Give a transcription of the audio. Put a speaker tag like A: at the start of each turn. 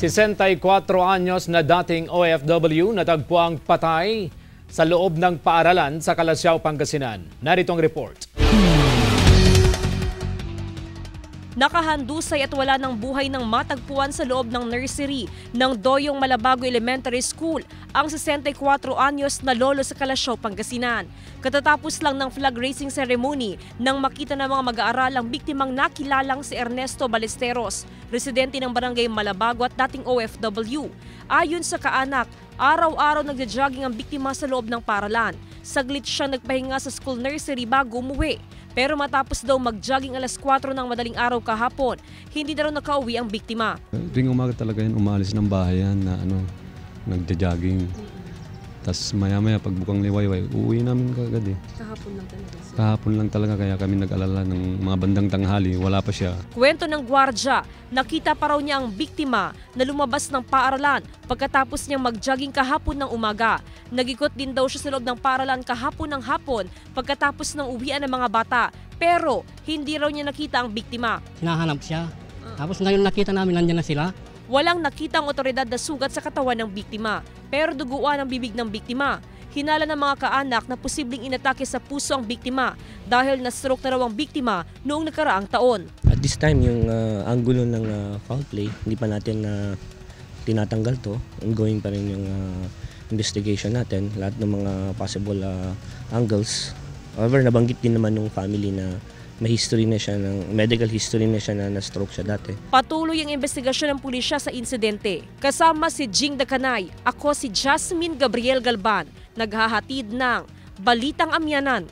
A: 64 anyos na dating OFW natagpuang patay sa loob ng paaralan sa Calasiao, Pangasinan. Narito ang report.
B: Nakahandusay at wala ng buhay ng matagpuan sa loob ng nursery ng Doyong Malabago Elementary School ang 64 anyos na lolo sa Calasiao, Pangasinan. Katatapos lang ng flag raising ceremony nang makita ng mga mag-aaral ang biktimang nakilalang si Ernesto Ballesteros, residente ng barangay Malabago at dating OFW. Ayon sa kaanak, araw-araw nagja-jogging ang biktima sa loob ng paaralan. Saglit siyang nagpahinga sa school nursery bago umuwi. Pero matapos daw mag-jogging alas 4 ng madaling araw kahapon, hindi na raw nakauwi ang biktima.
C: Tuwing umaga talaga yan, umalis ng bahay yan na nagja-jogging. Tapos maya-maya pagbukang liwayway, uuwi namin kagad eh.
B: Kahapon lang talaga.
C: Kahapon lang talaga kaya kami nag-alala ng mga bandang tanghali, wala pa siya.
B: Kwento ng gwardya, nakita pa raw niya ang biktima na lumabas ng paaralan pagkatapos niyang mag-jogging kahapon ng umaga. Nag-ikot din daw siya sa loob ng paaralan kahapon ng hapon pagkatapos ng uwian ng mga bata. Pero hindi raw niya nakita ang biktima.
D: Hinahanap siya. Tapos ngayon nakita namin nandiyan na sila.
B: Walang nakita ang otoridad na sugat sa katawan ng biktima, pero duguan ang bibig ng biktima. Hinala ng mga kaanak na posibleng inatake sa puso ang biktima dahil na-stroke na raw ang biktima noong nakaraang taon.
E: At this time, yung angulo ng foul play, hindi pa natin tinatanggal to. Ongoing pa rin yung investigation natin, lahat ng mga possible angles. However, nabanggit din naman ng family na may history na siya, medical history na siya na na-stroke siya dati.
B: Patuloy ang investigasyon ng pulisya sa insidente. Kasama si Jing Dakanay, ako si Jasmine Gabriel Galban, naghahatid ng Balitang Amyanan.